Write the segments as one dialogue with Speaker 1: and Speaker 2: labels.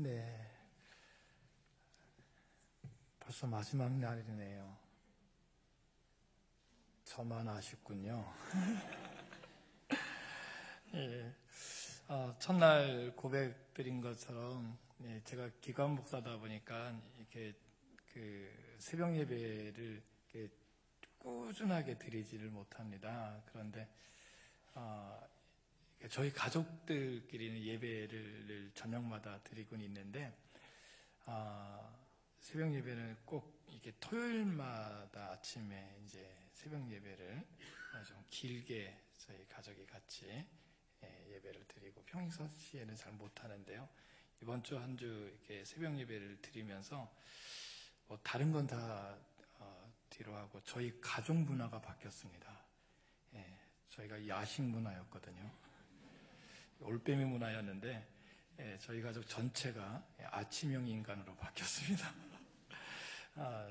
Speaker 1: 네, 벌써 마지막 날이네요. 저만 아쉽군요. 예, 첫날 고백드린 것처럼 제가 기관 목사다 보니까 이렇게 그 새벽 예배를 이렇게 꾸준하게 드리지를 못합니다. 그런데 저희 가족들끼리는 예배를 저녁마다 드리곤 있는데 새벽 예배는 꼭 이렇게 토요일마다 아침에 이제 새벽 예배를 좀 길게 저희 가족이 같이 예배를 드리고 평상시에는 잘 못하는데요. 이번 주 한 주 이렇게 새벽 예배를 드리면서 뭐 다른 건 다 뒤로 하고 저희 가족 문화가 바뀌었습니다. 저희가 야식 문화였거든요. 올빼미 문화였는데 저희 가족 전체가 아침형 인간으로 바뀌었습니다.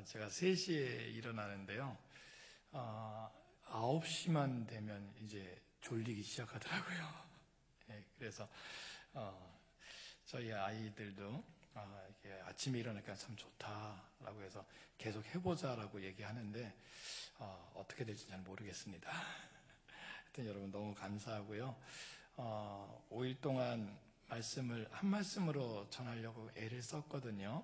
Speaker 1: 제가 3시에 일어나는데요. 9시만 되면 이제 졸리기 시작하더라고요. 그래서 저희 아이들도 이렇게 아침에 일어나니까 참 좋다라고 해서 계속 해보자라고 얘기하는데 어떻게 될지 잘 모르겠습니다. 하여튼 여러분 너무 감사하고요. 5일 동안 말씀을 한 말씀으로 전하려고 애를 썼거든요.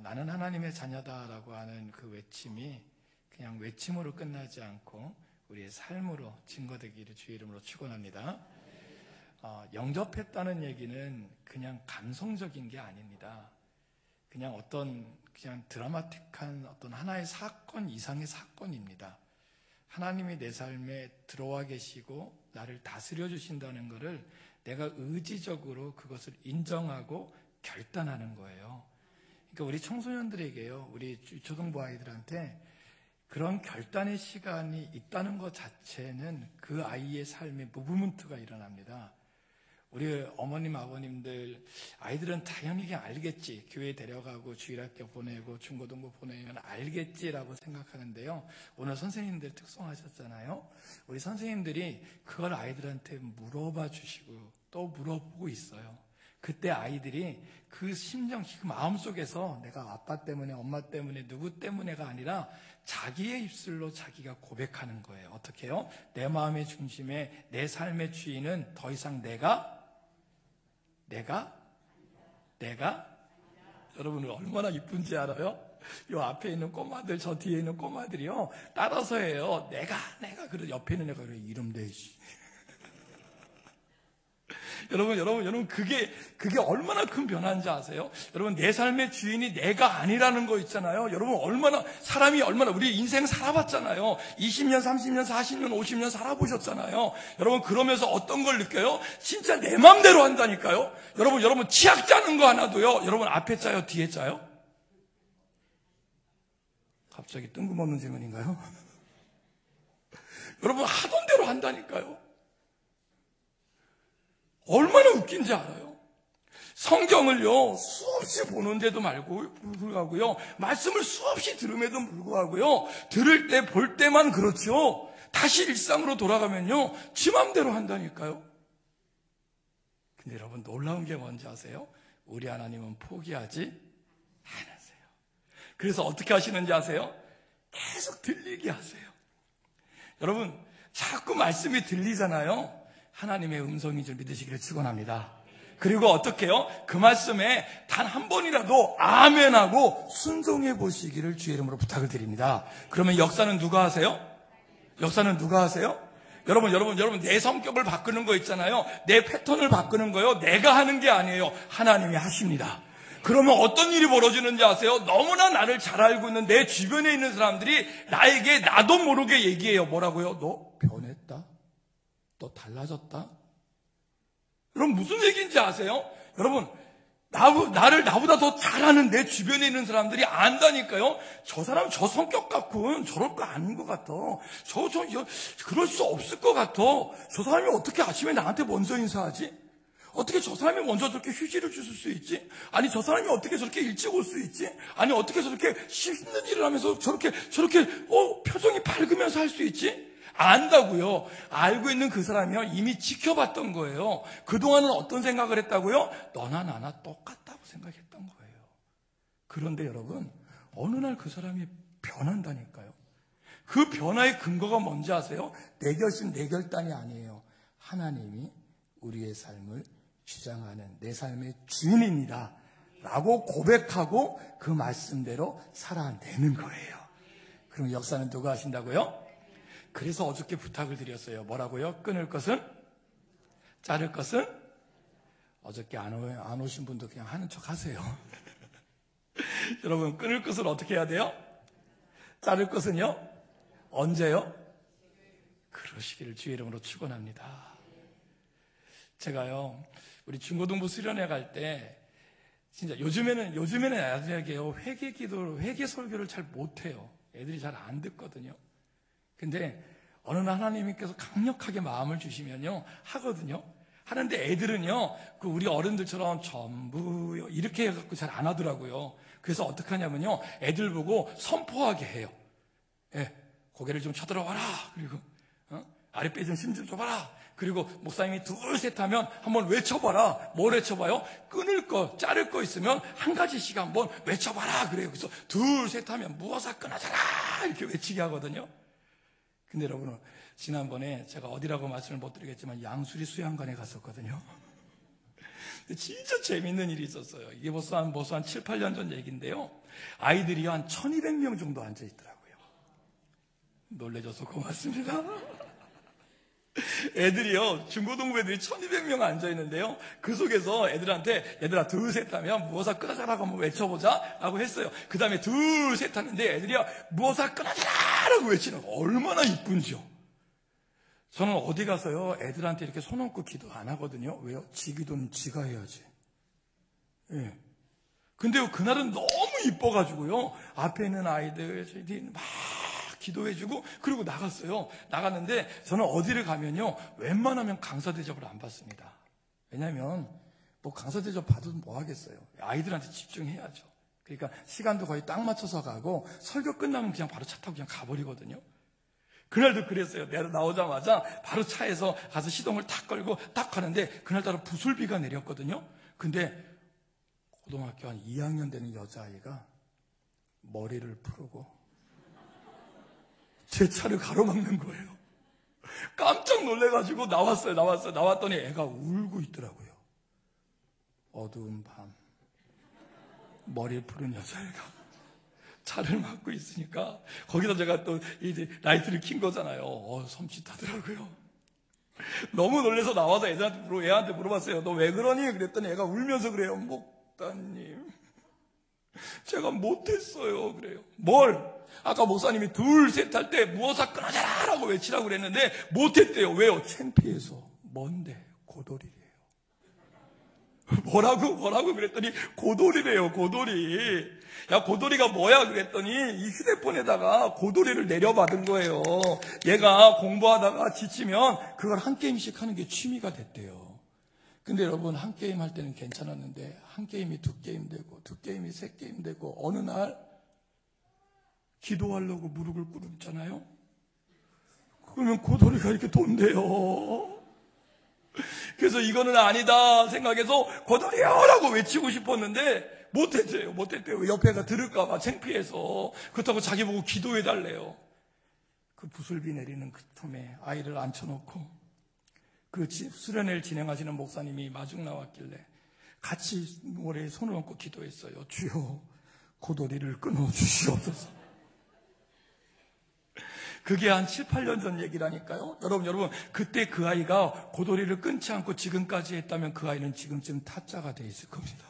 Speaker 1: 나는 하나님의 자녀다라고 하는 그 외침이 그냥 외침으로 끝나지 않고 우리의 삶으로 증거되기를 주의 이름으로 축원합니다. 영접했다는 얘기는 그냥 감성적인 게 아닙니다. 그냥 그냥 드라마틱한 어떤 하나의 사건 이상의 사건입니다. 하나님이 내 삶에 들어와 계시고 나를 다스려 주신다는 것을 내가 의지적으로 그것을 인정하고 결단하는 거예요. 그러니까 우리 청소년들에게요, 우리 초등부 아이들한테 그런 결단의 시간이 있다는 것 자체는 그 아이의 삶에 무브먼트가 일어납니다. 우리 어머님, 아버님들, 아이들은 당연히 그냥 알겠지. 교회 데려가고 주일학교 보내고 중고등부 보내면 알겠지라고 생각하는데요. 오늘 선생님들 특송하셨잖아요. 우리 선생님들이 그걸 아이들한테 물어봐 주시고 또 물어보고 있어요. 그때 아이들이 그 심정, 그 마음속에서 내가 아빠 때문에, 엄마 때문에, 누구 때문에가 아니라 자기의 입술로 자기가 고백하는 거예요. 어떻게 해요? 내 마음의 중심에 내 삶의 주인은 더 이상 내가 여러분 얼마나 이쁜지 알아요? 요 앞에 있는 꼬마들, 저 뒤에 있는 꼬마들이요 따라서 해요. 내가 그래. 옆에 있는 애가 그래. 이름 대시. 여러분 그게 얼마나 큰 변화인지 아세요? 여러분 내 삶의 주인이 내가 아니라는 거 있잖아요. 여러분 사람이 얼마나 우리 인생 살아봤잖아요. 20년, 30년, 40년, 50년 살아보셨잖아요. 여러분 그러면서 어떤 걸 느껴요? 진짜 내 맘대로 한다니까요. 여러분 치약 짜는 거 하나도요. 여러분 앞에 짜요, 뒤에 짜요? 갑자기 뜬금없는 질문인가요? 여러분 하던 대로 한다니까요. 얼마나 웃긴지 알아요? 성경을요, 수없이 보는데도 불구하고요, 말씀을 수없이 들음에도 불구하고요, 들을 때, 볼 때만 그렇죠. 다시 일상으로 돌아가면요, 지 맘대로 한다니까요. 근데 여러분, 놀라운 게 뭔지 아세요? 우리 하나님은 포기하지 않으세요. 그래서 어떻게 하시는지 아세요? 계속 들리게 하세요. 여러분, 자꾸 말씀이 들리잖아요. 하나님의 음성인 줄 믿으시기를 축원합니다. 그리고 어떻게 해요? 그 말씀에 단 한 번이라도 아멘하고 순종해 보시기를 주의 이름으로 부탁을 드립니다. 그러면 역사는 누가 하세요? 여러분 내 성격을 바꾸는 거 있잖아요. 내 패턴을 바꾸는 거요. 내가 하는 게 아니에요. 하나님이 하십니다. 그러면 어떤 일이 벌어지는지 아세요? 너무나 나를 잘 알고 있는 내 주변에 있는 사람들이 나에게 나도 모르게 얘기해요. 뭐라고요? 너 변했다? 너 달라졌다? 여러분 무슨 얘기인지 아세요? 여러분 나를 나보다 더 잘하는 내 주변에 있는 사람들이 안다니까요. 저 사람 저 성격 갖고는 저럴 거 아닌 것 같아. 그럴 수 없을 것 같아. 저 사람이 어떻게 아침에 나한테 먼저 인사하지? 어떻게 저 사람이 먼저 저렇게 휴지를 주실 수 있지? 아니 저 사람이 어떻게 저렇게 일찍 올 수 있지? 아니 어떻게 저렇게 씻는 일을 하면서 저렇게 표정이 밝으면서 할 수 있지? 안다고요. 알고 있는 그 사람이요 이미 지켜봤던 거예요. 그동안은 어떤 생각을 했다고요? 너나 나나 똑같다고 생각했던 거예요. 그런데 여러분, 어느 날 그 사람이 변한다니까요. 그 변화의 근거가 뭔지 아세요? 내 결심, 내 결단이 아니에요. 하나님이 우리의 삶을 주장하는 내 삶의 주인입니다 라고 고백하고 그 말씀대로 살아내는 거예요. 그럼 역사는 누가 하신다고요? 그래서 어저께 부탁을 드렸어요. 뭐라고요? 끊을 것은? 자를 것은? 어저께 안 오신 분도 그냥 하는 척 하세요. 여러분, 끊을 것은 어떻게 해야 돼요? 자를 것은요? 언제요? 그러시기를 주의 이름으로 축원합니다. 제가요, 우리 중고등부 수련회 갈 때 진짜 요즘에는 애들에게요, 회개 기도, 회개 설교를 잘 못해요. 애들이 잘 안 듣거든요. 근데 어느 날 하나님께서 강력하게 마음을 주시면요, 하거든요. 하는데 애들은요, 그 우리 어른들처럼 전부요 이렇게 해갖고 잘 안 하더라고요. 그래서 어떻게 하냐면요, 애들 보고 선포하게 해요. 예, 고개를 좀 쳐들어봐라. 그리고 아랫배 좀 힘 좀 줘봐라. 그리고 목사님이 둘, 셋 하면 한번 외쳐봐라. 뭘 외쳐봐요? 끊을 거, 자를 거 있으면 한 가지씩 한번 외쳐봐라. 그래요. 그래서 둘, 셋 하면 무엇아 끊어져라. 이렇게 외치게 하거든요. 근데 여러분, 지난번에 제가 어디라고 말씀을 못 드리겠지만 양수리 수양관에 갔었거든요. 진짜 재밌는 일이 있었어요. 이게 벌써 한 7, 8년 전 얘기인데요. 아이들이 한 1200명 정도 앉아있더라고요. 놀래줘서 고맙습니다. 애들이요, 중고등부 애들이 1200명 앉아있는데요. 그 속에서 애들한테, 얘들아, 둘, 셋 하면 무엇아 끊어져라고 한번 외쳐보자 라고 했어요. 그 다음에 둘, 셋 하는데 애들이요, 무엇아 끊어져라 라고 외치는 거 얼마나 이쁜지요. 저는 어디 가서요, 애들한테 이렇게 손 얹고 기도 안 하거든요. 왜요? 지 기도는 지가 해야지. 예. 근데요, 그날은 너무 이뻐가지고요, 앞에 있는 아이들, 저희들이 막 기도해주고, 그리고 나갔어요. 나갔는데, 저는 어디를 가면요, 웬만하면 강사 대접을 안 받습니다. 왜냐면, 뭐 강사 대접 받아도 뭐 하겠어요. 아이들한테 집중해야죠. 그러니까 시간도 거의 딱 맞춰서 가고, 설교 끝나면 그냥 바로 차 타고 그냥 가버리거든요. 그날도 그랬어요. 내가 나오자마자 바로 차에서 가서 시동을 탁 걸고 딱 가는데, 그날따라 부슬비가 내렸거든요. 근데 고등학교 한 2학년 되는 여자아이가 머리를 풀고 제 차를 가로막는 거예요. 깜짝 놀래가지고 나왔더니 애가 울고 있더라고요. 어두운 밤, 머리를 푸른 여자애가 차를 막고 있으니까, 거기다 제가 또 이제 라이트를 킨 거잖아요. 섬찟하더라고요. 너무 놀라서 나와서 애한테 물어봤어요. 너 왜 그러니? 그랬더니 애가 울면서 그래요. 목사님, 제가 못했어요. 그래요. 뭘? 아까 목사님이 둘, 셋 할 때 무엇아 끊어져라 라고 외치라고 그랬는데 못했대요. 왜요? 창피해서. 뭔데? 고돌이래요. 뭐라고 그랬더니 고돌이래요. 고돌이. 야, 고돌이가 뭐야? 그랬더니 이 휴대폰에다가 고돌이를 내려받은 거예요. 얘가 공부하다가 지치면 그걸 한 게임씩 하는 게 취미가 됐대요. 근데 여러분, 한 게임 할 때는 괜찮았는데 한 게임이 두 게임 되고 두 게임이 세 게임 되고, 어느 날 기도하려고 무릎을 꿇었잖아요. 그러면 고돌이가 이렇게 돈대요. 그래서 이거는 아니다 생각해서 고돌이요라고 외치고 싶었는데 못했대요. 옆에가 들을까봐 창피해서. 그렇다고 자기 보고 기도해달래요. 그 부슬비 내리는 그 틈에 아이를 앉혀놓고 그 수련회를 진행하시는 목사님이 마중 나왔길래 같이 머리에 손을 얹고 기도했어요. 주여, 고돌이를 끊어주시옵소서. 그게 한 7, 8년 전 얘기라니까요. 여러분, 그때 그 아이가 고돌이를 끊지 않고 지금까지 했다면 그 아이는 지금쯤 타짜가 돼 있을 겁니다.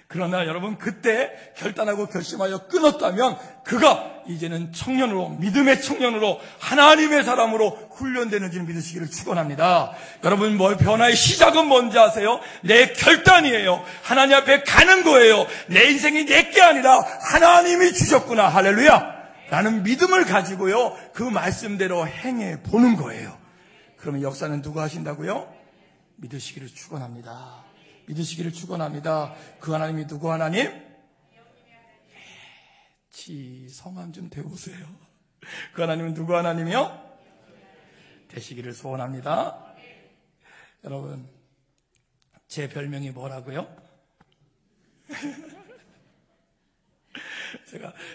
Speaker 1: 그러나 여러분, 그때 결단하고 결심하여 끊었다면 그가 이제는 청년으로, 믿음의 청년으로, 하나님의 사람으로 훈련되는지를 믿으시기를 축원합니다. 여러분, 변화의 시작은 뭔지 아세요? 내 결단이에요. 하나님 앞에 가는 거예요. 내 인생이 내게 아니라 하나님이 주셨구나, 할렐루야, 라는 믿음을 가지고요, 그 말씀대로 행해 보는 거예요. 그러면 역사는 누가 하신다고요? 믿으시기를 축원합니다. 믿으시기를 축원합니다. 그 하나님이 누구 하나님? 지 성함 좀 대보세요. 그 하나님은 누구 하나님이요? 되시기를 소원합니다. 여러분, 제 별명이 뭐라고요?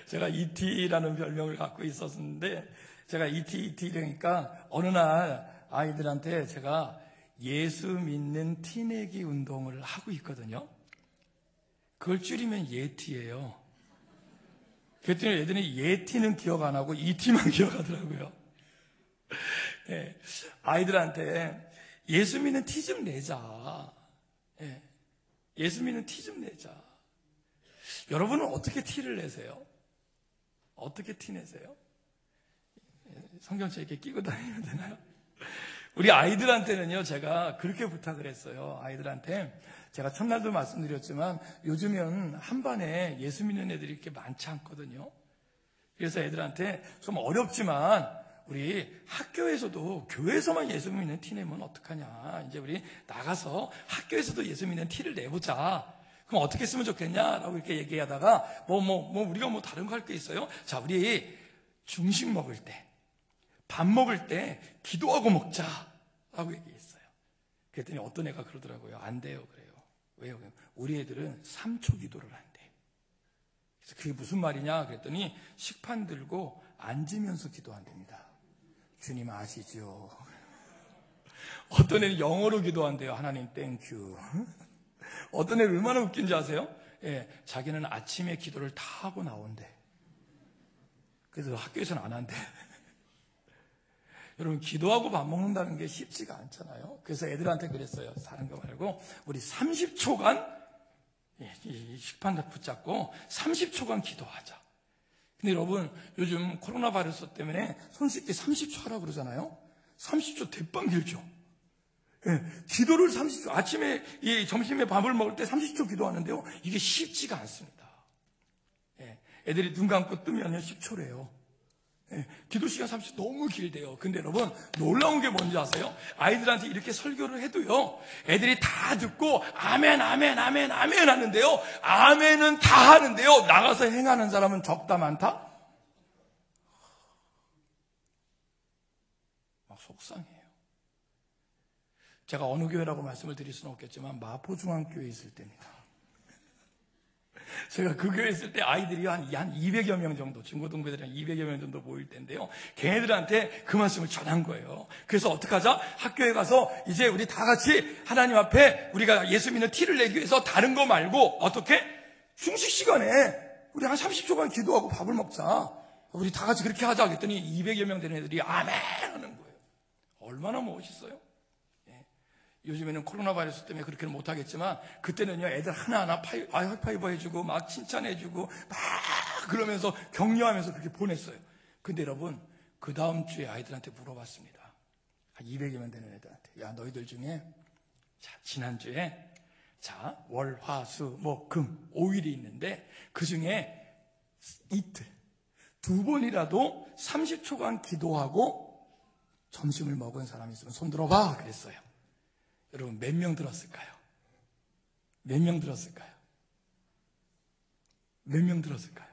Speaker 1: 제가 ET라는 별명을 갖고 있었는데, 제가 ET라니까 어느 날 아이들한테 제가 예수 믿는 티내기 운동을 하고 있거든요. 그걸 줄이면 예티예요. 그랬더니 애들이 예티는 기억 안 하고 ET만 기억하더라고요. 네, 아이들한테 예수 믿는 티 좀 내자. 네, 예수 믿는 티 좀 내자. 여러분은 어떻게 티를 내세요? 어떻게 티 내세요? 성경책 이렇게 끼고 다니면 되나요? 우리 아이들한테는요, 제가 그렇게 부탁을 했어요. 아이들한테 제가 첫날도 말씀드렸지만 요즘은 한 반에 예수 믿는 애들이 이렇게 많지 않거든요. 그래서 애들한테 좀 어렵지만 우리 학교에서도, 교회에서만 예수 믿는 티 내면 어떡하냐, 이제 우리 나가서 학교에서도 예수 믿는 티를 내보자. 그럼 어떻게 쓰면 좋겠냐라고 이렇게 얘기하다가 우리가 다른 거 할 게 있어요? 자, 우리 중식 먹을 때, 밥 먹을 때 기도하고 먹자라고 얘기했어요. 그랬더니 어떤 애가 그러더라고요. 안 돼요. 그래요. 왜요? 우리 애들은 3초 기도를 한대. 그래서 그게 무슨 말이냐 그랬더니 식판 들고 앉으면서 기도한답니다. 주님 아시죠? 어떤 애는 영어로 기도한대요. 하나님 땡큐. 어떤 애는 얼마나 웃긴지 아세요? 예, 자기는 아침에 기도를 다 하고 나온대. 그래서 학교에서는 안 한대. 여러분, 기도하고 밥 먹는다는 게 쉽지가 않잖아요. 그래서 애들한테 그랬어요. 다른 거 말고 우리 30초간 이 식판 붙잡고 30초간 기도하자. 근데 여러분, 요즘 코로나 바이러스 때문에 손 씻기 30초 하라고 그러잖아요. 30초 대빵 길죠. 예, 기도를 30초, 아침에 점심에 밥을 먹을 때 30초 기도하는데요, 이게 쉽지가 않습니다. 예, 애들이 눈 감고 뜨면 10초래요. 예, 기도 시간 30초 너무 길대요. 근데 여러분, 놀라운 게 뭔지 아세요? 아이들한테 이렇게 설교를 해도요, 애들이 다 듣고 아멘 아멘 아멘 아멘 하는데요, 아멘은 다 하는데요, 나가서 행하는 사람은 적다 많다? 막 속상해요. 제가 어느 교회라고 말씀을 드릴 수는 없겠지만 마포중앙교회에 있을 때입니다. 제가 그 교회에 있을 때 아이들이 한 200여 명 정도, 중고등부들이 한 200여 명 정도 모일 때인데요, 걔네들한테 그 말씀을 전한 거예요. 그래서 어떡하자? 학교에 가서 이제 우리 다 같이 하나님 앞에 우리가 예수 믿는 티를 내기 위해서 다른 거 말고 어떻게? 중식 시간에 우리 한 30초간 기도하고 밥을 먹자. 우리 다 같이 그렇게 하자. 그랬더니 200여 명 되는 애들이 아멘 하는 거예요. 얼마나 멋있어요? 요즘에는 코로나 바이러스 때문에 그렇게는 못하겠지만 그때는요, 애들 하나하나 하이파이브 해주고 막 칭찬해주고 막 그러면서 격려하면서 그렇게 보냈어요. 근데 여러분, 그 다음 주에 아이들한테 물어봤습니다. 한 200여 명 되는 애들한테, 야, 너희들 중에 자, 지난주에 자, 월, 화, 수, 목, 금 5일이 있는데 그 중에 이틀 2번이라도 30초간 기도하고 점심을 먹은 사람이 있으면 손 들어봐 그랬어요. 여러분, 몇 명 들었을까요? 몇 명 들었을까요? 몇 명 들었을까요?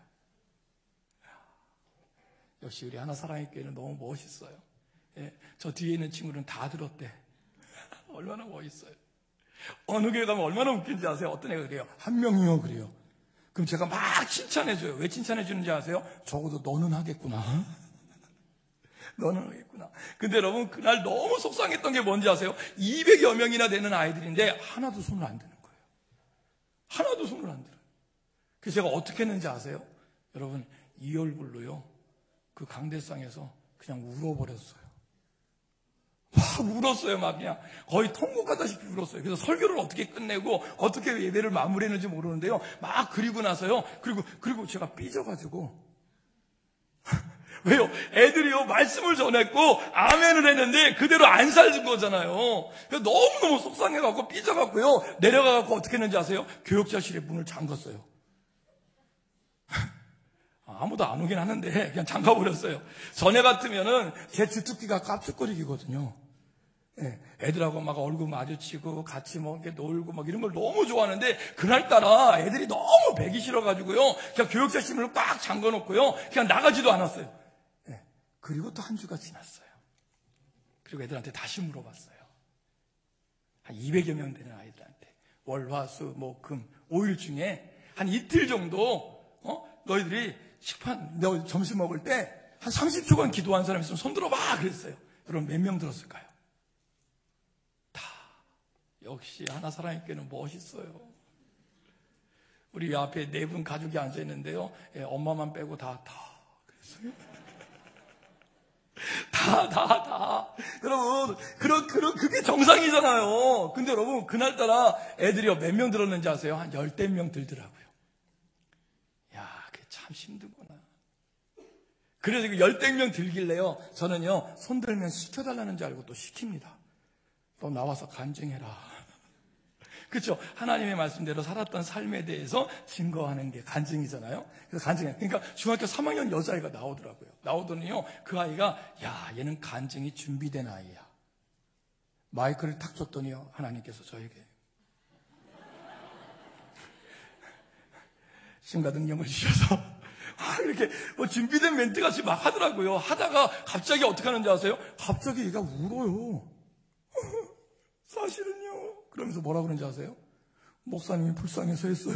Speaker 1: 역시 우리 하나 사랑의 교회는 너무 멋있어요. 예, 저 뒤에 있는 친구는 다 들었대. 얼마나 멋있어요. 어느 교회 가면 얼마나 웃긴지 아세요? 어떤 애가 그래요? 한 명이요 그래요. 그럼 제가 막 칭찬해줘요. 왜 칭찬해주는지 아세요? 적어도 너는 하겠구나. 너는 하겠구나. 근데 여러분, 그날 너무 속상했던 게 뭔지 아세요? 200여 명이나 되는 아이들인데 하나도 손을 안 드는 거예요. 하나도 손을 안 들어요. 그래서 제가 어떻게 했는지 아세요? 여러분, 이 얼굴로요, 그 강대상에서 그냥 울어버렸어요. 막 울었어요. 막 그냥 거의 통곡하다시피 울었어요. 그래서 설교를 어떻게 끝내고 어떻게 예배를 마무리했는지 모르는데요, 막 그리고 나서요, 그리고 제가 삐져가지고 왜요? 애들이요, 말씀을 전했고 아멘을 했는데 그대로 안 살는 거잖아요. 그래서 너무너무 속상해갖고 삐져갖고요, 내려가갖고 어떻게 했는지 아세요? 교역자실에 문을 잠갔어요. 아무도 안 오긴 하는데 그냥 잠가버렸어요. 전에 같으면은 제 주특기가 깝죽거리기거든요. 예, 애들하고 막 얼굴 마주치고 같이 뭐 이렇게 놀고 막 이런 걸 너무 좋아하는데, 그날따라 애들이 너무 배기 싫어가지고요, 그냥 교역자실 문을 꽉 잠궈놓고요, 그냥 나가지도 않았어요. 예, 그리고 또 한 주가 지났어요. 그리고 애들한테 다시 물어봤어요. 한 200여 명 되는 아이들한테 월, 화, 수, 목, 금 5일 중에 한 이틀 정도 너희들이 너 점심 먹을 때 한 30초간 기도한 사람 있으면 손 들어봐 그랬어요. 여러분 몇 명 들었을까요? 다. 역시 하나 사랑님께는 멋있어요. 우리 앞에 4분 가족이 앉아있는데요, 엄마만 빼고 다 그랬어요. 다. 여러분, 그게 정상이잖아요. 근데 여러분, 그날따라 애들이요, 몇 명 들었는지 아세요? 한 10명 들더라고요. 야, 그게 참 힘들구나. 그래서 10명 들길래요, 저는요, 손 들면 시켜달라는 줄 알고 또 시킵니다. 너 나와서 간증해라. 그렇죠? 하나님의 말씀대로 살았던 삶에 대해서 증거하는 게 간증이잖아요. 그래서 간증해. 그러니까 중학교 3학년 여자아이가 나오더라고요. 나오더니요, 그 아이가, 야, 얘는 간증이 준비된 아이야. 마이크를 탁 줬더니요, 하나님께서 저에게 신과 능력을 주셔서 이렇게 준비된 멘트 같이 막 하더라고요. 하다가 갑자기 어떻게 하는지 아세요? 갑자기 얘가 울어요. 사실은요. 그러면서 뭐라 그러는지 아세요? 목사님이 불쌍해서 했어요.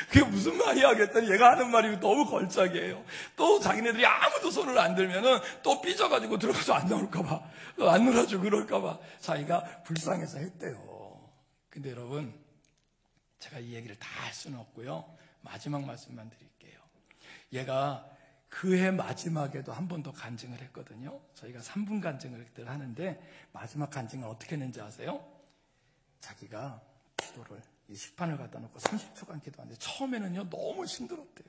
Speaker 1: 그게 무슨 말이야 하겠더니 얘가 하는 말이 너무 걸작이에요. 또 자기네들이 아무도 손을 안 들면은 또 삐져가지고 들어가서 안 나올까봐, 안 놀아주고 그럴까봐 자기가 불쌍해서 했대요. 근데 여러분, 제가 이 얘기를 다 할 수는 없고요. 마지막 말씀만 드릴게요. 얘가 그해 마지막에도 한 번 더 간증을 했거든요. 저희가 3분 간증을 하는데 마지막 간증을 어떻게 했는지 아세요? 자기가 기도를, 이 식판을 갖다 놓고 30초간 기도하는데 처음에는요 너무 힘들었대요.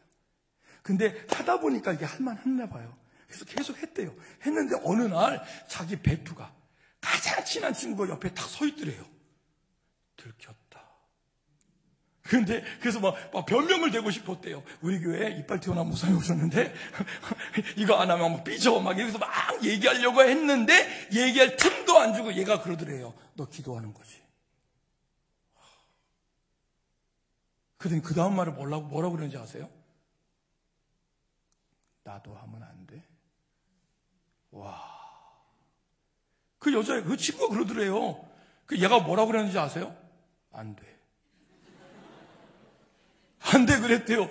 Speaker 1: 근데 하다 보니까 이게 할만했나 봐요. 그래서 계속 했대요. 했는데 어느 날 자기 베프가 가장 친한 친구가 옆에 딱 서 있더래요. 들켰다. 그래서 막 변명을 대고 싶었대요. 우리 교회에 이빨 튀어나온 목사님 오셨는데 이거 안 하면 막 삐져 막 여기서 막 얘기하려고 했는데 얘기할 틈도 안 주고 얘가 그러더래요. 너 기도하는 거지. 그랬더니 그 다음 말을 뭐라고 그러는지 아세요? 나도 하면 안 돼. 와. 그 친구가 그러더래요. 얘가 뭐라고 그러는지 아세요? 안 돼. 안 돼 그랬대요.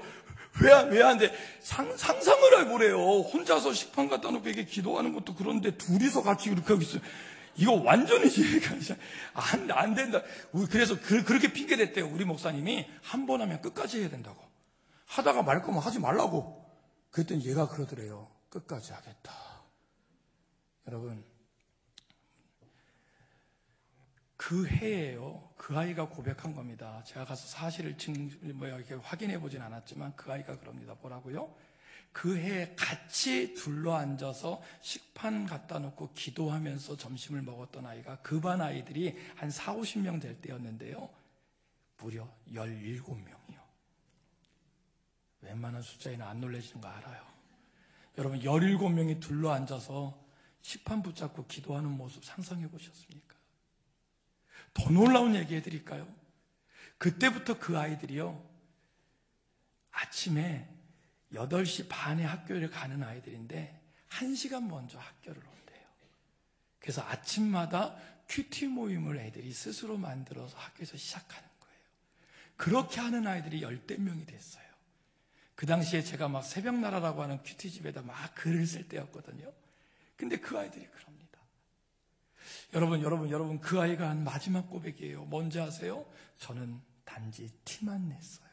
Speaker 1: 왜 안 돼? 상상을 해보래요. 혼자서 식판 갖다 놓고 이렇게 기도하는 것도 그런데 둘이서 같이 이렇게 하고 있어요. 이거 완전히 이해가 안 된다. 그래서 그렇게 핑계 댔대요. 우리 목사님이 한 번 하면 끝까지 해야 된다고. 하다가 말 거면 하지 말라고. 그랬더니 얘가 그러더래요. 끝까지 하겠다. 여러분, 그 해에요. 그 아이가 고백한 겁니다. 제가 가서 사실을 이렇게 확인해 보진 않았지만 그 아이가 그럽니다. 뭐라고요? 그 해에 같이 둘러앉아서 식판 갖다 놓고 기도하면서 점심을 먹었던 아이가 그 반 아이들이 한 40-50명 될 때였는데요. 무려 17명이요. 웬만한 숫자에는 안 놀라시는 거 알아요. 여러분 17명이 둘러앉아서 식판 붙잡고 기도하는 모습 상상해 보셨습니까? 더 놀라운 얘기 해드릴까요? 그때부터 그 아이들이요, 아침에 8시 반에 학교를 가는 아이들인데 1시간 먼저 학교를 온대요. 그래서 아침마다 큐티 모임을 애들이 스스로 만들어서 학교에서 시작하는 거예요. 그렇게 하는 아이들이 10대 명이 됐어요. 그 당시에 제가 막 새벽나라라고 하는 큐티집에다 막 글을 쓸 때였거든요. 근데 그 아이들이 그럽니다. 여러분, 그 아이가 한 마지막 고백이에요. 뭔지 아세요? 저는 단지 티만 냈어요.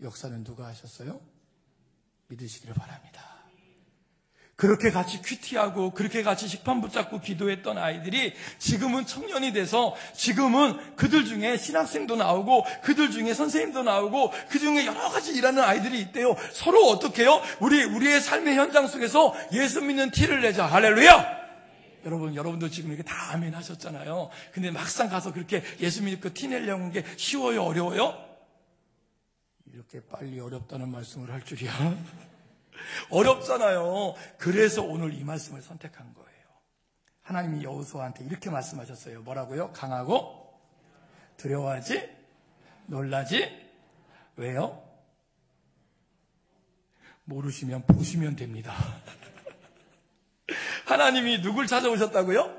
Speaker 1: 역사는 누가 하셨어요? 믿으시기를 바랍니다. 그렇게 같이 큐티하고 그렇게 같이 식판 붙잡고 기도했던 아이들이 지금은 청년이 돼서 지금은 그들 중에 신학생도 나오고 그들 중에 선생님도 나오고 그 중에 여러 가지 일하는 아이들이 있대요. 서로 어떻게 해요? 우리의 삶의 현장 속에서 예수 믿는 티를 내자. 할렐루야! 여러분도 지금 이렇게 다 아멘 하셨잖아요. 근데 막상 가서 그렇게 예수 믿고 티 내려고 하는 게 쉬워요? 어려워요? 이렇게 빨리 어렵다는 말씀을 할 줄이야. 어렵잖아요. 그래서 오늘 이 말씀을 선택한 거예요. 하나님이 여호수아한테 이렇게 말씀하셨어요. 뭐라고요? 강하고 두려워하지 놀라지. 왜요? 모르시면 보시면 됩니다. 하나님이 누굴 찾아오셨다고요?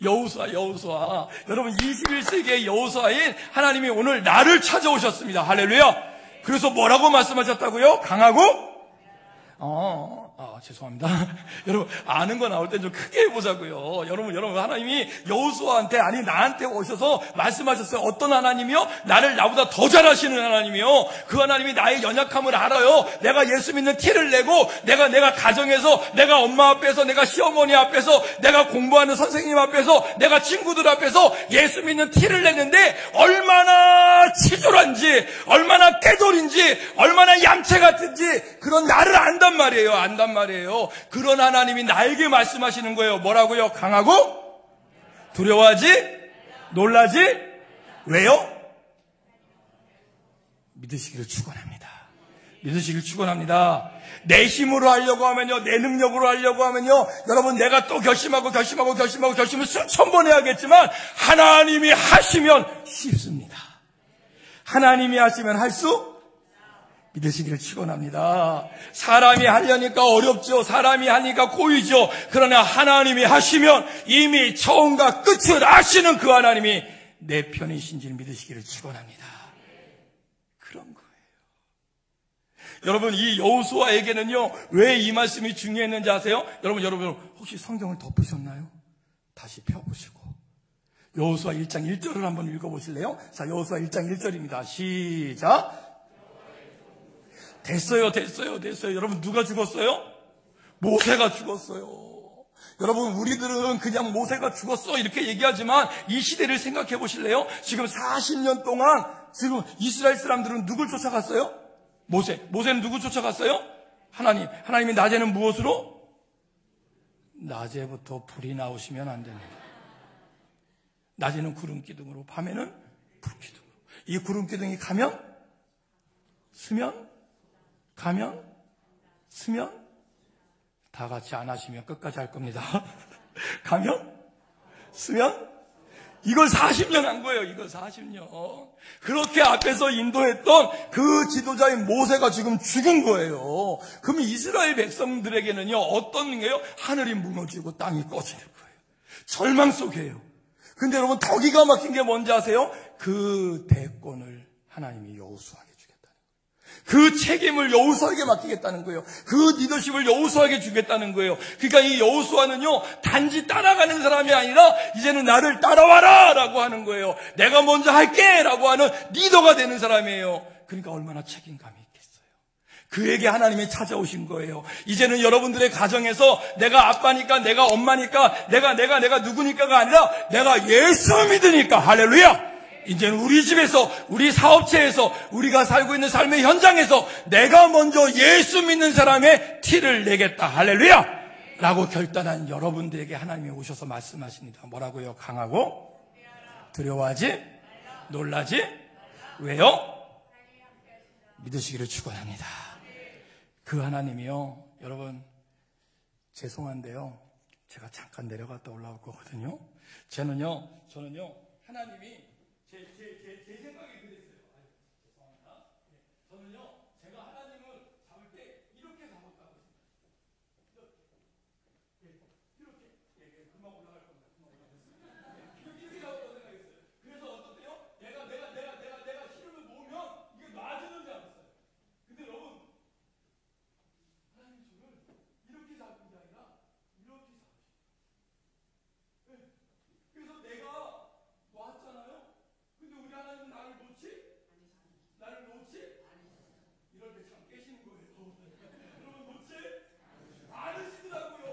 Speaker 1: 여호수아. 여러분 21세기의 여호수아인 하나님이 오늘 나를 찾아오셨습니다. 할렐루야. 그래서 뭐라고 말씀하셨다고요? 강하고 죄송합니다. 여러분 아는 거 나올 때 좀 크게 해보자고요. 여러분 하나님이 여호수아한테 아니 나한테 오셔서 말씀하셨어요. 어떤 하나님이요? 나를 나보다 더 잘하시는 하나님이요. 그 하나님이 나의 연약함을 알아요. 내가 예수 믿는 티를 내고 내가 가정에서 내가 엄마 앞에서 내가 시어머니 앞에서 내가 공부하는 선생님 앞에서 내가 친구들 앞에서 예수 믿는 티를 내는데 얼마나 치졸한지 얼마나 꾀돌인지 얼마나 얌체 같은지 그런 나를 안단 말이에요. 그런 하나님이 나에게 말씀하시는 거예요. 뭐라고요? 강하고 두려워하지 놀라지 왜요? 믿으시기를 축원합니다. 내 힘으로 하려고 하면요, 내 능력으로 하려고 하면요, 여러분 내가 또 결심을 수천 번 해야겠지만 하나님이 하시면 쉽습니다. 하나님이 하시면 할 수 믿으시기를 축원합니다. 사람이 하려니까 어렵죠. 사람이 하니까 고이죠. 그러나 하나님이 하시면 이미 처음과 끝을 아시는 그 하나님이 내 편이신지를 믿으시기를 축원합니다. 그런 거예요. 여러분 이 여호수아에게는요 왜 이 말씀이 중요했는지 아세요? 여러분 혹시 성경을 덮으셨나요? 다시 펴보시고 여호수아 1장 1절을 한번 읽어보실래요? 자, 여호수아 1장 1절입니다. 시작. 됐어요. 여러분 누가 죽었어요? 모세가 죽었어요. 여러분 우리들은 그냥 모세가 죽었어 이렇게 얘기하지만 이 시대를 생각해 보실래요? 지금 40년 동안 지금 이스라엘 사람들은 누굴 쫓아갔어요? 모세는 누구 쫓아갔어요? 하나님이 낮에는 무엇으로? 낮에부터 불이 나오시면 안 됩니다. 낮에는 구름 기둥으로, 밤에는 불 기둥으로. 이 구름 기둥이 가면 스면 다 같이 안 하시면 끝까지 할 겁니다. 가면 스면 이걸 40년 한 거예요. 이걸 40년. 그렇게 앞에서 인도했던 그 지도자인 모세가 지금 죽은 거예요. 그럼 이스라엘 백성들에게는요 어떤 게요? 하늘이 무너지고 땅이 꺼지는 거예요. 절망 속이에요. 근데 여러분 더 기가 막힌 게 뭔지 아세요? 그 대권을 하나님이 여호수아에게 주겠다는 거예요. 그 책임을 여호수아에게 맡기겠다는 거예요. 그 리더십을 여호수아에게 주겠다는 거예요. 그러니까 이 여호수아는요 단지 따라가는 사람이 아니라 이제는 나를 따라와라 라고 하는 거예요. 내가 먼저 할게 라고 하는 리더가 되는 사람이에요. 그러니까 얼마나 책임감이 있겠어요. 그에게 하나님이 찾아오신 거예요. 이제는 여러분들의 가정에서 내가 아빠니까 내가 엄마니까 내가 누구니까가 아니라 내가 예수 믿으니까 할렐루야. 이제는 우리 집에서 우리 사업체에서 우리가 살고 있는 삶의 현장에서 내가 먼저 예수 믿는 사람의 티를 내겠다 할렐루야 라고 결단한 여러분들에게 하나님이 오셔서 말씀하십니다. 뭐라고요? 강하고 두려워하지 놀라지 왜요? 믿으시기를 축원합니다. 그 하나님이요 여러분 죄송한데요 제가 잠깐 내려갔다 올라올 거거든요. 저는요 하나님이 제 생각이 그랬어요. 죄송합니다. 저는요 제가 하나님을 잡을 때 이렇게 잡았다고 생각해요. 이렇게 금방 올라갈 겁니다. 이렇게 잡았다고 생각했어요. 그래서 어떤 때요? 내가 힘을 모으면 이게 놔주는 줄 알았어요. 근데 여러분 하나님 저를 이렇게 잡은 게 아니라 이렇게 잡으시고 그래서 내가 놨잖아요. 근데 우리 하나님은 나를 놓지? 이럴 때 참 깨시는 거예요. 여러분 놓지? 않으시더라고요.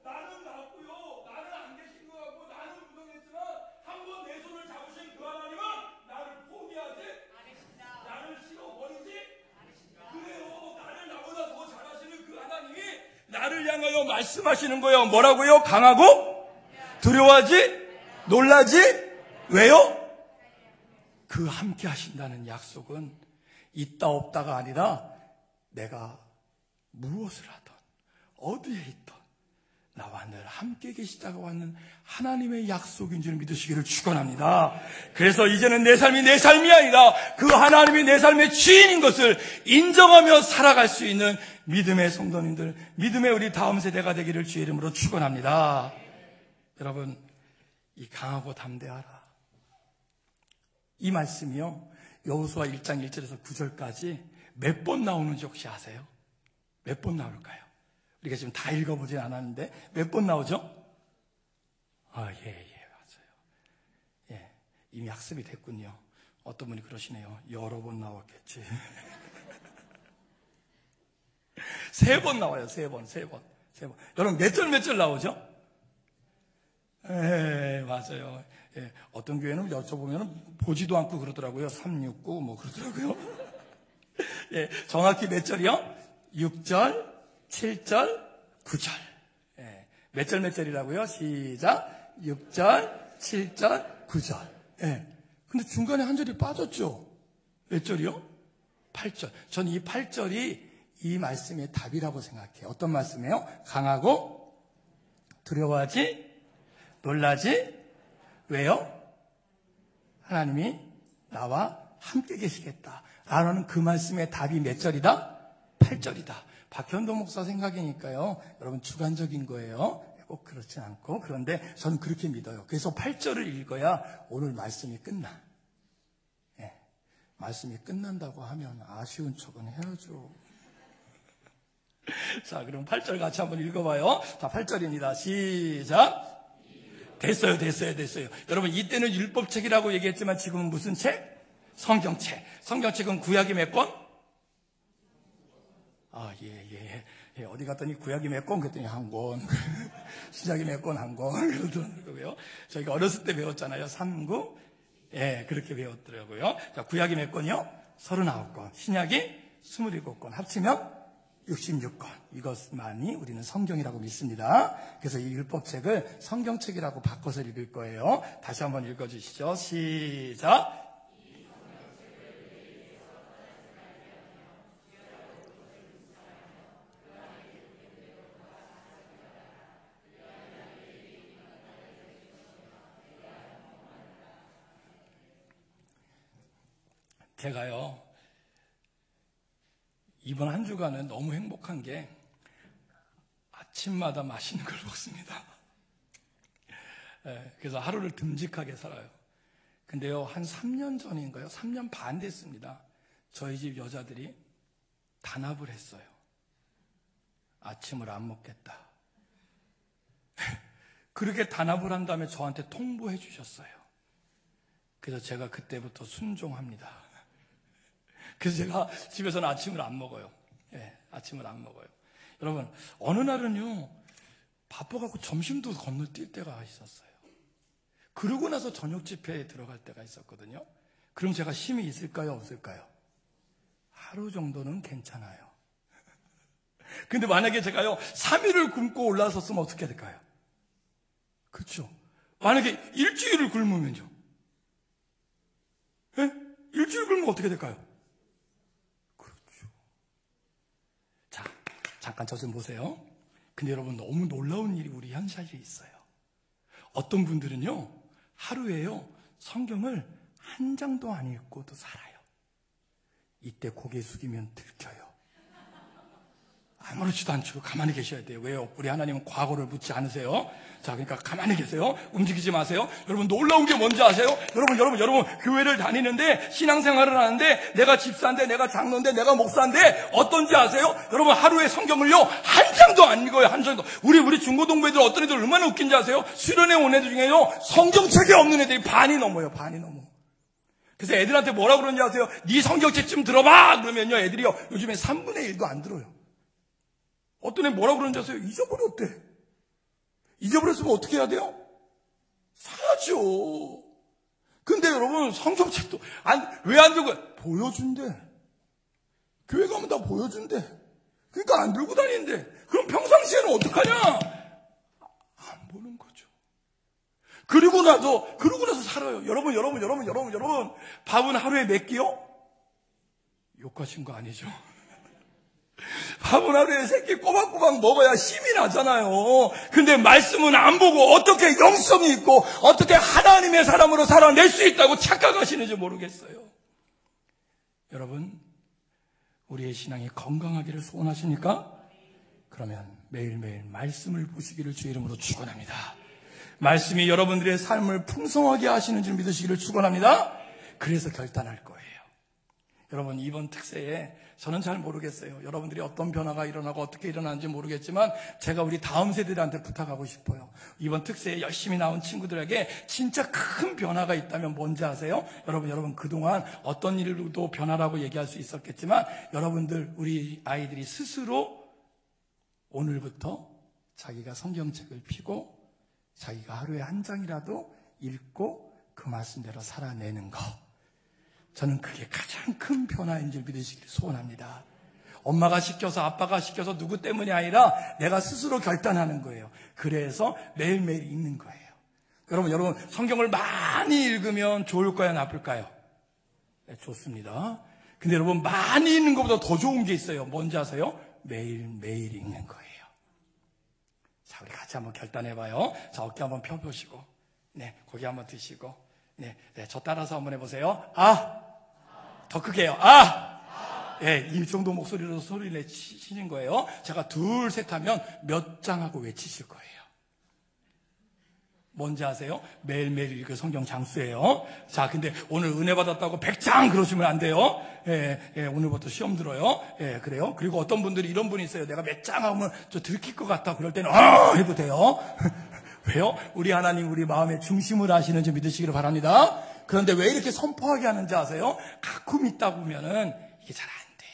Speaker 1: 나는 놨고요. 나는 안 계신 것 같고 나는 부정했지만 한 번 내 손을 잡으신 그 하나님은 나를 포기하지? 나를 실어버리지? 그래요. 나를 나보다 더 잘하시는 그 하나님이 나를 향하여 말씀하시는 거예요. 뭐라고요? 강하고 두려워하지? 놀라지? 왜요? 그 함께 하신다는 약속은 있다 없다가 아니라 내가 무엇을 하든 어디에 있든 나와 늘 함께 계시다고 하는 하나님의 약속인 줄 믿으시기를 축원합니다. 그래서 이제는 내 삶이 내 삶이 아니라 그 하나님이 내 삶의 주인인 것을 인정하며 살아갈 수 있는 믿음의 성도님들, 믿음의 우리 다음 세대가 되기를 주의 이름으로 축원합니다. 여러분 이 강하고 담대하라. 이 말씀이요, 여호수아 1장 1절에서 9절까지 몇 번 나오는지 혹시 아세요? 몇 번 나올까요? 우리가 지금 다 읽어보진 않았는데 몇 번 나오죠? 맞아요. 예, 이미 학습이 됐군요. 어떤 분이 그러시네요. 여러 번 나왔겠지. 3번 나와요. 3번. 여러분 몇 절 나오죠? 맞아요. 예, 어떤 교회는 여쭤보면 보지도 않고 그러더라고요. 369 뭐 그러더라고요. 예, 정확히 몇 절이요? 6절, 7절, 9절. 예, 몇 절이라고요? 시작. 6절, 7절, 9절. 예. 근데 중간에 한 절이 빠졌죠? 몇 절이요? 8절. 저는 이 8절이 이 말씀의 답이라고 생각해요. 어떤 말씀이에요? 강하고 두려워하지, 놀라지, 왜요? 하나님이 나와 함께 계시겠다. 라는 그 말씀의 답이 몇 절이다? 8절이다. 박현도 목사 생각이니까요. 여러분 주관적인 거예요. 꼭 그렇진 않고. 그런데 저는 그렇게 믿어요. 그래서 8절을 읽어야 오늘 말씀이 끝나. 예. 말씀이 끝난다고 하면 아쉬운 척은 해야죠. 자, 그럼 8절 같이 한번 읽어봐요. 자, 8절입니다. 시작. 됐어요. 여러분, 이때는 율법책이라고 얘기했지만 지금은 무슨 책? 성경책. 성경책은 구약이 몇 권? 예. 어디 갔더니 구약이 몇 권? 그랬더니 한 권. 신약이 몇 권? 한 권. 그러더라고요. 저희가 어렸을 때 배웠잖아요. 3구. 예, 그렇게 배웠더라고요. 자, 구약이 몇 권이요? 39권. 신약이 27권. 합치면 66권. 이것만이 우리는 성경이라고 믿습니다. 그래서 이 율법책을 성경책이라고 바꿔서 읽을 거예요. 다시 한번 읽어주시죠. 시작. 제가요, 이번 한 주간은 너무 행복한 게 아침마다 맛있는 걸 먹습니다. 그래서 하루를 듬직하게 살아요. 근데요, 한 3년 전인가요? 3년 반 됐습니다. 저희 집 여자들이 단합을 했어요. 아침을 안 먹겠다. 그렇게 단합을 한 다음에 저한테 통보해 주셨어요. 그래서 제가 그때부터 순종합니다. 그래서 제가 집에서는 아침을 안 먹어요. 예, 아침을 안 먹어요. 여러분, 어느 날은요, 바빠갖고 점심도 건너뛸 때가 있었어요. 그러고 나서 저녁 집회에 들어갈 때가 있었거든요. 그럼 제가 힘이 있을까요? 없을까요? 하루 정도는 괜찮아요. 근데 만약에 제가요, 3일을 굶고 올라섰으면 어떻게 될까요? 그렇죠? 만약에 일주일을 굶으면요. 예? 일주일 굶으면 어떻게 될까요? 자, 잠깐 저 좀 보세요. 근데 여러분, 너무 놀라운 일이 우리 현실에 있어요. 어떤 분들은요, 하루에요, 성경을 한 장도 안 읽고도 살아요. 이때 고개 숙이면 들켜요. 아무렇지도 않죠. 가만히 계셔야 돼요. 왜요? 우리 하나님은 과거를 묻지 않으세요. 자, 그러니까 가만히 계세요. 움직이지 마세요. 여러분, 놀라운 게 뭔지 아세요? 여러분, 교회를 다니는데, 신앙생활을 하는데, 내가 집사인데, 내가 장로인데, 내가 목사인데, 어떤지 아세요? 여러분, 하루에 성경을요, 한 장도 안 읽어요, 한 장도. 우리 중고등부애들 어떤 애들 얼마나 웃긴지 아세요? 수련회 온 애들 중에요, 성경책이 없는 애들이 반이 넘어요, 반이 넘어. 그래서 애들한테 뭐라 그러는지 아세요? 네 성경책 좀 들어봐! 그러면요, 애들이요, 요즘에 3분의 1도 안 들어요. 어떤 애 뭐라 그러는지 아세요? 잊어버렸대. 잊어버렸으면 어떻게 해야 돼요? 사야죠. 근데 여러분, 성경책도 왜 안 들고? 보여준대. 교회 가면 다 보여준대. 그러니까 안 들고 다니는데. 그럼 평상시에는 어떡하냐? 안 보는 거죠. 그러고 나서 살아요. 여러분, 밥은 하루에 몇 끼요? 욕하신 거 아니죠? 밥은 하루에 3끼 꼬박꼬박 먹어야 힘이 나잖아요. 근데 말씀은 안 보고 어떻게 영성이 있고 어떻게 하나님의 사람으로 살아낼 수 있다고 착각하시는지 모르겠어요. 여러분, 우리의 신앙이 건강하기를 소원하십니까? 그러면 매일매일 말씀을 보시기를 주의 이름으로 축원합니다. 말씀이 여러분들의 삶을 풍성하게 하시는 줄 믿으시기를 축원합니다. 그래서 결단할 거예요. 여러분, 이번 특세에 저는 잘 모르겠어요. 여러분들이 어떤 변화가 일어나고 어떻게 일어나는지 모르겠지만 제가 우리 다음 세대들한테 부탁하고 싶어요. 이번 특세에 열심히 나온 친구들에게 진짜 큰 변화가 있다면 뭔지 아세요? 여러분 그동안 어떤 일로도 변화라고 얘기할 수 있었겠지만 여러분들, 우리 아이들이 스스로 오늘부터 자기가 성경책을 펴고 자기가 하루에 한 장이라도 읽고 그 말씀대로 살아내는 거, 저는 그게 가장 큰 변화인 줄 믿으시길 소원합니다. 엄마가 시켜서 아빠가 시켜서 누구 때문이 아니라 내가 스스로 결단하는 거예요. 그래서 매일매일 읽는 거예요. 여러분 성경을 많이 읽으면 좋을까요, 나쁠까요? 네, 좋습니다. 근데 여러분, 많이 읽는 것보다 더 좋은 게 있어요. 뭔지 아세요? 매일매일 읽는 거예요. 자, 우리 같이 한번 결단해봐요. 자, 어깨 한번 펴보시고, 네, 고개 한번 드시고, 네, 저 따라서 한번 해보세요. 더 크게요. 네, 이 정도 목소리로 소리를 내치시는 거예요. 제가 둘, 셋 하면 몇 장 하고 외치실 거예요. 뭔지 아세요? 매일매일 읽을 성경 장수예요. 자, 근데 오늘 은혜 받았다고 100장 그러시면 안 돼요. 오늘부터 시험 들어요. 그래요. 그리고 어떤 분들이 이런 분이 있어요. 내가 몇 장 하면 저 들킬 것 같다. 그럴 때는 해도 돼요. 왜요? 우리 하나님 우리 마음의 중심을 아시는지 믿으시기를 바랍니다. 그런데 왜 이렇게 선포하게 하는지 아세요? 가끔 있다 보면은 이게 잘 안 돼.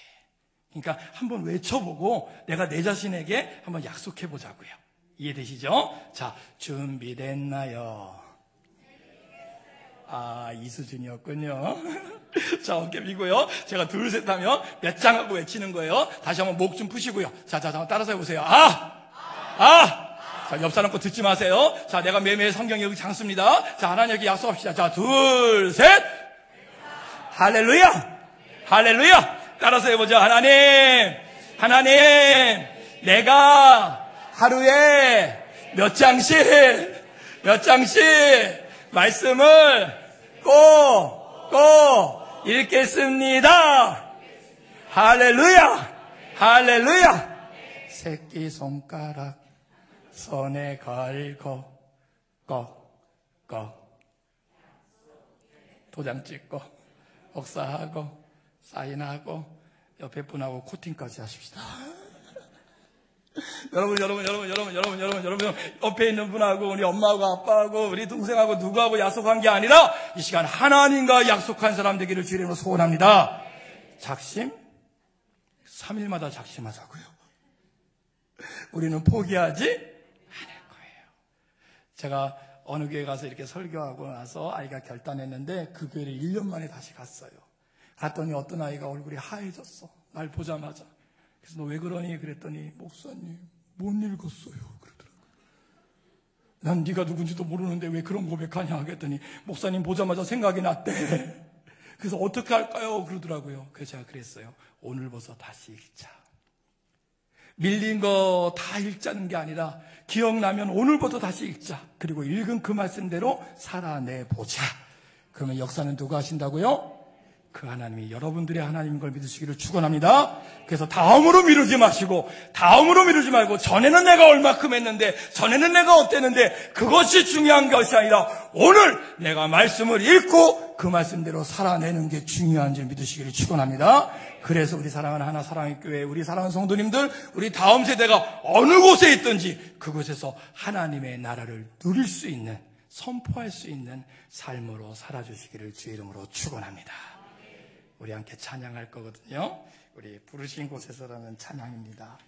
Speaker 1: 그러니까 한번 외쳐보고 내가 내 자신에게 한번 약속해 보자고요. 이해되시죠? 자, 준비됐나요? 이 수준이었군요. 자, 어깨 미고요. 제가 둘, 셋 하면 몇 장 하고 외치는 거예요. 다시 한번 목 좀 푸시고요. 자, 한번 따라서 해보세요. 자, 옆 사람 거 듣지 마세요. 자, 내가 매일매일 성경 읽기 장수입니다. 자, 하나님께 약속합시다. 자, 둘, 셋. 할렐루야. 할렐루야. 따라서 해보죠. 하나님, 내가 하루에 몇 장씩 말씀을 꼭 읽겠습니다. 할렐루야. 새끼손가락 손에 걸고 꼭 도장 찍고 복사하고 사인하고 옆에 분하고 코팅까지 하십시다. 여러분, 옆에 있는 분하고 우리 엄마하고 아빠하고 우리 동생하고 누구하고 약속한 게 아니라 이 시간 하나님과 약속한 사람 되기를 주의 이름으로 소원합니다. 작심? 3일마다 작심하자고요. 우리는 포기하지 않을 거예요. 제가 어느 교회 가서 이렇게 설교하고 나서 아이가 결단했는데 그 교회를 1년 만에 다시 갔어요. 갔더니 어떤 아이가 얼굴이 하얘졌어. 날 보자마자. 그래서 너 왜 그러니? 그랬더니 목사님 못 읽었어요 그러더라고요. 난 네가 누군지도 모르는데 왜 그런 고백하냐 그랬더니 목사님 보자마자 생각이 났대. 그래서 어떻게 할까요? 그러더라고요. 그래서 제가 그랬어요. 오늘부터 다시 읽자. 밀린 거 다 읽자는 게 아니라 기억나면 오늘부터 다시 읽자. 그리고 읽은 그 말씀대로 살아내보자. 그러면 역사는 누가 하신다고요? 그 하나님이 여러분들의 하나님인 걸 믿으시기를 축원합니다. 그래서 다음으로 미루지 말고 전에는 내가 얼마큼 했는데 전에는 내가 어땠는데 그것이 중요한 것이 아니라 오늘 내가 말씀을 읽고 그 말씀대로 살아내는 게 중요한 줄 믿으시기를 축원합니다. 그래서 우리 사랑하는 하나 사랑의 교회, 우리 사랑하는 성도님들, 우리 다음 세대가 어느 곳에 있든지 그곳에서 하나님의 나라를 누릴 수 있는, 선포할 수 있는 삶으로 살아주시기를 주의 이름으로 축원합니다. 우리 함께 찬양할 거거든요. 우리 부르신 곳에서라는 찬양입니다.